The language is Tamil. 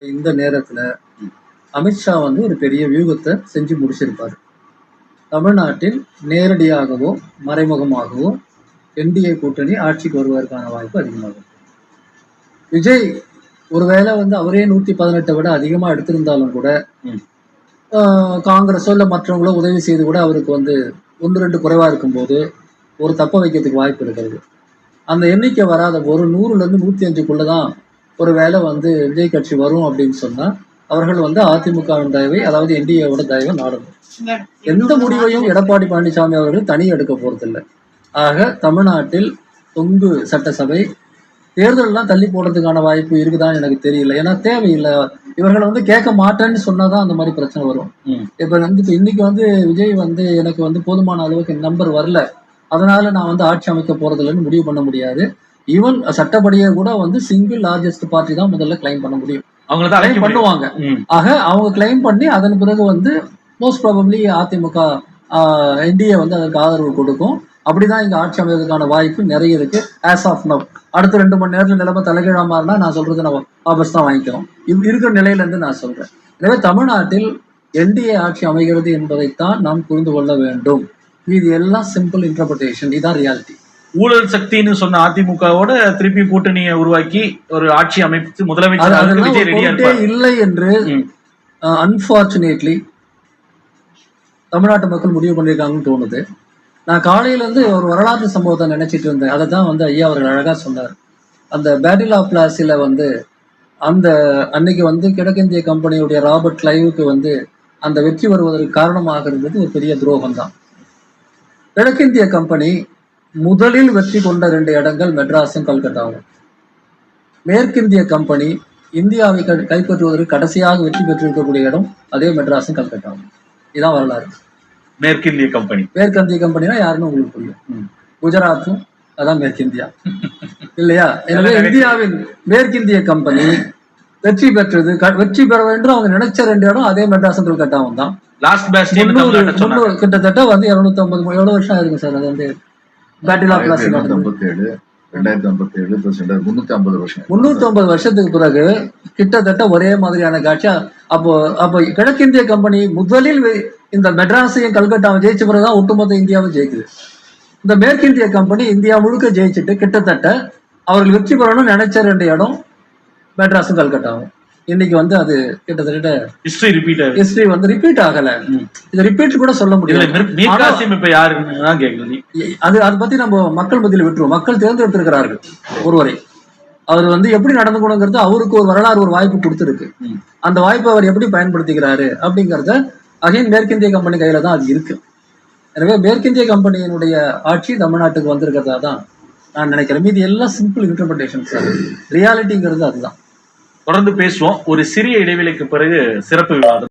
இந்த நேரத்துல அமித்ஷா வந்து ஒரு பெரிய வியூகத்தை செஞ்சு முடிச்சிருப்பாரு. தமிழ்நாட்டில் நேரடியாகவோ மறைமுகமாகவோ என்டிஏ கூட்டணி ஆட்சிக்கு வருவதற்கான வாய்ப்பு அதிகமாகும். விஜய் ஒருவேளை வந்து அவரே 118 விட அதிகமா எடுத்திருந்தாலும் கூட காங்கிரஸோ இல்ல மற்றவங்களோ உதவி செய்து கூட அவருக்கு வந்து 1-2 குறைவா இருக்கும்போது ஒரு தப்ப வைக்கிறதுக்கு வாய்ப்பு இருக்கிறது. அந்த எண்ணிக்கை வராத ஒரு 100ல இருந்து 105க்குள்ளதான் ஒரு வேலை வந்து விஜய் கட்சி வரும் அப்படின்னு சொன்னா அவர்கள் வந்து அதிமுகவின் தயவை, அதாவது என்டிஏவோட தயவை நாடணும். எந்த முடிவையும் எடப்பாடி பழனிசாமி அவர்கள் தனி எடுக்க போறதில்லை. ஆக தமிழ்நாட்டில் தொங்கு சட்டசபை தேர்தல்லாம் தள்ளி போடுறதுக்கான வாய்ப்பு இருக்குதான்னு எனக்கு தெரியல. ஏன்னா தேவையில்லை. இவர்கள் வந்து கேட்க மாட்டேன்னு சொன்னாதான் அந்த மாதிரி பிரச்சனை வரும். இப்ப வந்து இன்னைக்கு வந்து விஜய் வந்து எனக்கு வந்து போதுமான அளவுக்கு நம்பர் வரல, அதனால நான் வந்து ஆட்சி அமைக்க போறதில்லைன்னு முடிவு பண்ண முடியாது. ஈவன் சட்டப்படியே கூட வந்து சிங்கிள் லார்ஜஸ்ட் பார்ட்டி தான் முதல்ல கிளைம் பண்ண முடியும். அவங்க கிளைம் பண்ணுவாங்க. ஆக அவங்க கிளைம் பண்ணி அதன் பிறகு வந்து மோஸ்ட் ப்ராபப்ளி அதிமுக என்டிஏ வந்து அதற்கு ஆதரவு கொடுக்கும். அப்படிதான் இங்க ஆட்சி அமைவதற்கான வாய்ப்பு நிறைய இருக்கு. ஆஸ் ஆஃப் நவ் அடுத்த 2 மணி நேரத்துல நிலைமை தலைகீழா மாறினா நான் சொல்றது நம்ம வாபஸ் தான் வாங்கிக்கிறோம். இருக்கிற நிலையில இருந்து நான் சொல்றேன். எனவே தமிழ்நாட்டில் என்டிஏ ஆட்சி அமைகிறது என்பதைத்தான் நாம் புரிந்து கொள்ள வேண்டும். இது எல்லாம் சிம்பிள் இன்டர்பிரேஷன். இதுதான் ரியாலிட்டி. ஊழல் சக்தின்னு சொன்ன அதிமுகவோட திருப்பி கூட்டணியை உருவாக்கி ஒரு ஆட்சி அமைத்து முதலமைச்சர் இல்லை என்று அன்பார்ச்சுனேட்லி தமிழ்நாட்டு மக்கள் முடிவு பண்ணியிருக்காங்கன்னு தோணுது. நான் காலையில இருந்து ஒரு வரலாற்று சம்பவத்தை நினைச்சிட்டு இருந்தேன். அதை தான் வந்து ஐயா அவர்கள் அழகா சொன்னார். அந்த பேட்டில் ஆஃப் பிளாஸில வந்து அந்த அன்னைக்கு வந்து கிழக்கிந்திய கம்பெனியுடைய ராபர்ட் கிளைவுக்கு வந்து அந்த வெற்றி வருவதற்கு காரணமாக இருந்தது ஒரு பெரிய துரோகம் தான். கிழக்கிந்திய கம்பெனி முதலில் வெற்றி கொண்ட 2 இடங்கள் மெட்ராஸும் கல்கட்டாவும். மேற்கிந்திய கம்பெனி இந்தியாவை கைப்பற்றுவதற்கு கடைசியாக வெற்றி பெற்றிருக்கக்கூடிய இடம் அதே மெட்ராஸும் கல்கட்டாவும். இதுதான் வரலாறு. மேற்கிந்திய கம்பெனினா யாருன்னு உங்களுக்கு புரியும். குஜராத்தும் அதான் மேற்கிந்தியா இல்லையா? எனவே இந்தியாவின் மேற்கிந்திய கம்பெனி வெற்றி பெற்றது. வெற்றி பெற வேண்டும் அவங்க நினைச்ச 2 இடம் அதே மெட்ராஸும் கல்கட்டாவும் தான். கிட்டத்தட்ட வந்து 250 எவ்வளவு வருஷம் ஆயிருக்கும் சார்? அது வந்து பேட்டில் ஆஃப் பிளாஸ் 350 வருஷத்துக்கு பிறகு கிட்டத்தட்ட ஒரே மாதிரியான காட்சி. அப்போ கிழக்கிந்திய கம்பெனி முதலில் இந்த மெட்ராஸையும் கல்கட்டாவை ஜெயிச்ச பிறகுதான் ஒட்டுமொத்த இந்தியாவும் ஜெயிக்குது. இந்த மேற்கிந்திய கம்பெனி இந்தியா முழுக்க ஜெயிச்சுட்டு கிட்டத்தட்ட அவர்கள் வெற்றி பெறணும்னு நினைச்ச 2 இடம் மெட்ராஸும் கல்கட்டாவும். இன்னைக்கு வந்து அது கிட்டத்தட்ட ஹிஸ்டரி வந்து ரிப்பீட் ஆகல. இது ரிப்பீட் கூட சொல்ல முடியாது. அதை பத்தி நம்ம மக்கள் மத்தியில் விட்டுருவோம். மக்கள் தேர்ந்தெடுத்திருக்கிறார்கள் ஒருவரை. அவர் வந்து எப்படி நடந்துக்கணுங்கிறது அவருக்கு ஒரு வரலாறு, ஒரு வாய்ப்பு கொடுத்துருக்கு. அந்த வாய்ப்பை அவர் எப்படி பயன்படுத்திக்கிறாரு அப்படிங்கறத அகைன் மேற்கிந்திய கம்பெனி கையில தான் அது இருக்கு. எனவே மேற்கிந்திய கம்பெனியினுடைய ஆட்சி தமிழ்நாட்டுக்கு வந்திருக்கிறதா தான் நான் நினைக்கிறேன். இது எல்லாம் சிம்பிள் இன்டர்பிரேஷன் சார். ரியாலிட்டிங்கிறது அதுதான். தொடர்ந்து பேசுவோம். ஒரு சிறிய இடைவெளிக்கு பிறகு சிறப்பு விவாதம்.